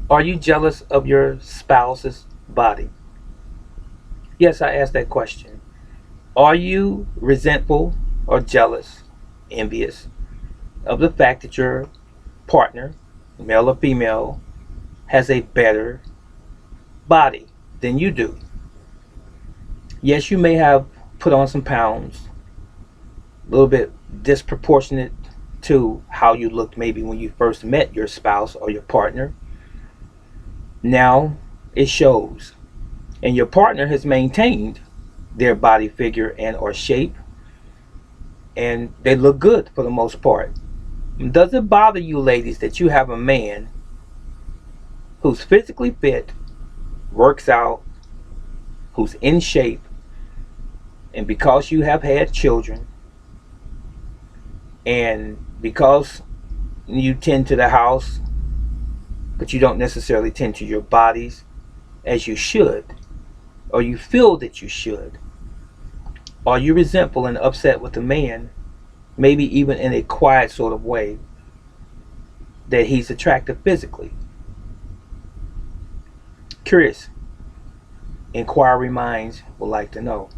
Are you jealous of your spouse's body? Yes, I asked that question. Are you resentful or jealous, envious of the fact that your partner, male or female, has a better body than you do? Yes, you may have put on some pounds, a little bit disproportionate to how you looked maybe when you first met your spouse or your partner. Now it shows. And your partner has maintained their body figure and or shape, and they look good for the most part. Does it bother you, ladies, that you have a man who's physically fit, works out, who's in shape, and because you have had children, and because you tend to the house, but you don't necessarily tend to your bodies as you should, or you feel that you should? Are you resentful and upset with the man, maybe even in a quiet sort of way, that he's attractive physically? Curious, inquiry minds would like to know.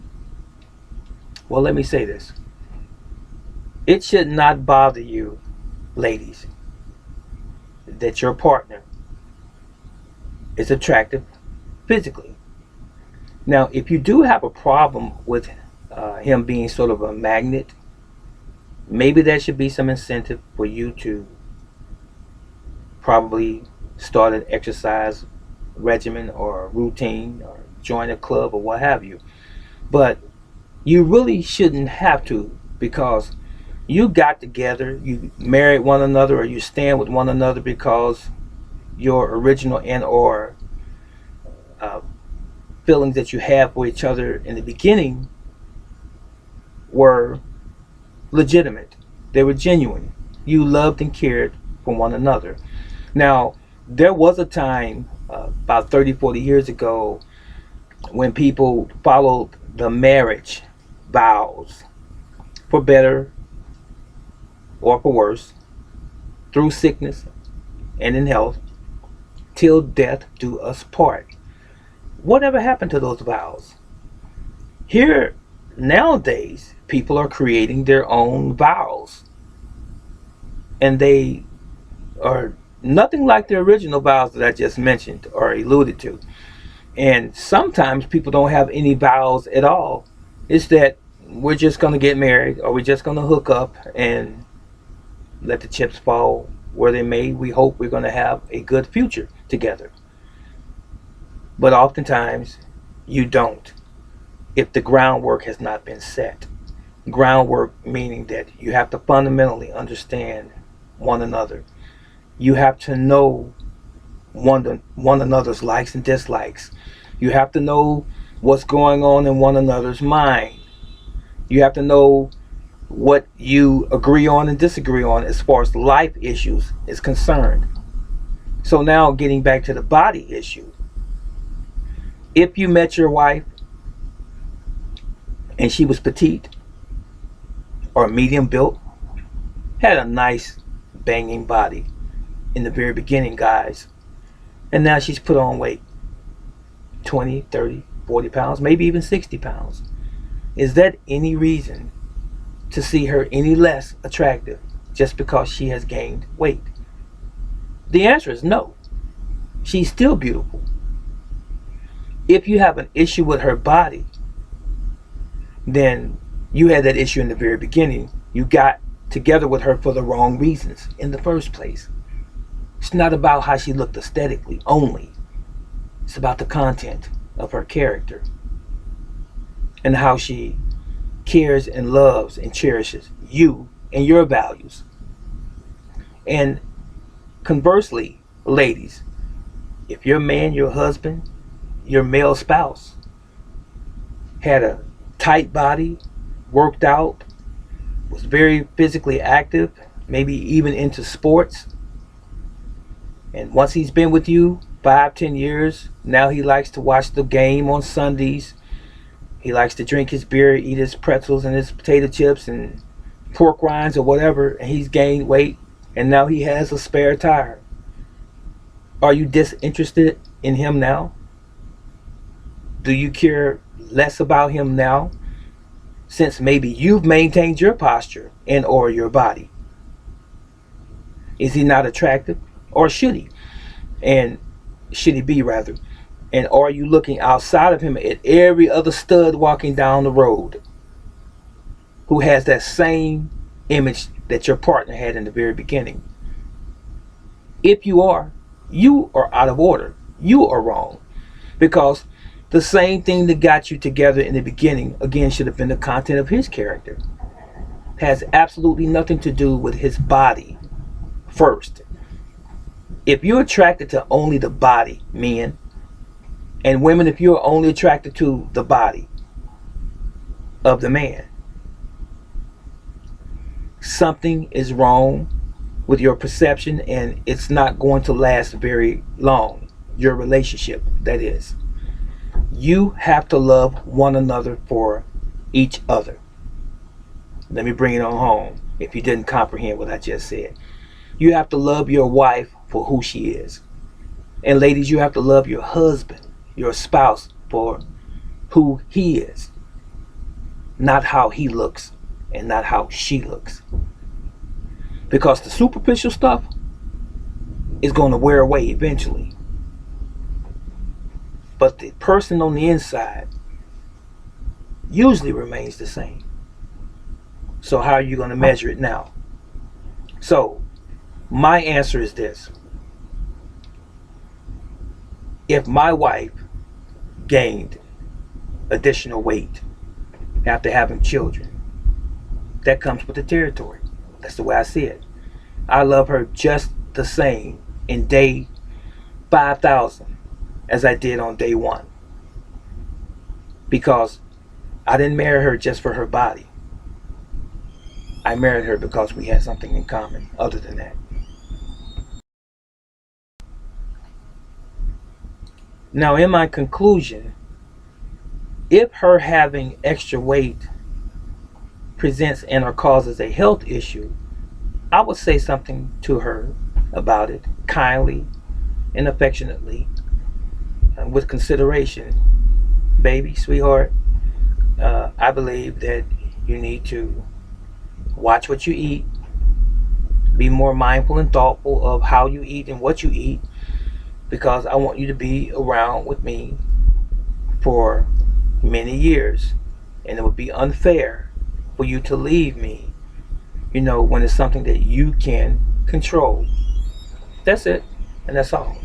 Well, let me say this. It should not bother you, ladies, that your partner is attractive physically. Now, if you do have a problem with him being sort of a magnet, maybe there should be some incentive for you to probably start an exercise regimen or routine or join a club or what have you. But you really shouldn't have to, because you got together, you married one another, or you stand with one another because your original and or uh, feelings that you have for each other in the beginning were legitimate. They were genuine. You loved and cared for one another. Now, there was a time about 30, 40 years ago when people followed the marriage vows, for better or for worse, through sickness and in health, till death do us part. Whatever happened to those vows? Here, nowadays, people are creating their own vows, and they are nothing like the original vows that I just mentioned or alluded to. And sometimes people don't have any vows at all. It's that we're just going to get married, or we're just going to hook up and let the chips fall where they may. We hope we're going to have a good future together. But oftentimes, you don't, if the groundwork has not been set. Groundwork meaning that you have to fundamentally understand one another. You have to know one another's likes and dislikes. You have to know what's going on in one another's mind. You have to know what you agree on and disagree on as far as life issues is concerned. So now getting back to the body issue. If you met your wife and she was petite or medium built, had a nice banging body in the very beginning, guys, and now she's put on weight, 20, 30, 40 pounds, maybe even 60 pounds. Is that any reason to see her any less attractive just because she has gained weight? The answer is no. She's still beautiful. If you have an issue with her body, then you had that issue in the very beginning. You got together with her for the wrong reasons in the first place. It's not about how she looked aesthetically only. It's about the content of her character and how she cares and loves and cherishes you and your values. And conversely, ladies, if your man, your husband, your male spouse had a tight body, worked out, was very physically active, maybe even into sports, and once he's been with you 5, 10 years, now he likes to watch the game on Sundays. He likes to drink his beer, eat his pretzels and his potato chips and pork rinds or whatever, and he's gained weight, and now he has a spare tire. Are you disinterested in him now? Do you care less about him now since maybe you've maintained your posture and or your body? Is he not attractive? Or should he? And should he be rather? And are you looking outside of him at every other stud walking down the road who has that same image that your partner had in the very beginning? If you are out of order. You are wrong. Because the same thing that got you together in the beginning, again, should have been the content of his character. Has absolutely nothing to do with his body first. If you're attracted to only the body, men, and women, if you're only attracted to the body of the man, something is wrong with your perception, and it's not going to last very long. Your relationship, that is. You have to love one another for each other. Let me bring it on home if you didn't comprehend what I just said. You have to love your wife for who she is. And ladies, you have to love your husband, your spouse, for who he is. Not how he looks and not how she looks. Because the superficial stuff is going to wear away eventually. But the person on the inside usually remains the same. So how are you going to measure it now? So my answer is this. If my wife gained additional weight after having children, that comes with the territory. That's the way I see it. I love her just the same in day 5,000 as I did on day 1. Because I didn't marry her just for her body. I married her because we had something in common other than that. Now, in my conclusion, if her having extra weight presents and or causes a health issue, I would say something to her about it kindly and affectionately, with consideration. Baby, sweetheart, I believe that you need to watch what you eat, be more mindful and thoughtful of how you eat and what you eat, because I want you to be around with me for many years, and it would be unfair for you to leave me, when it's something that you can control. That's it, and that's all.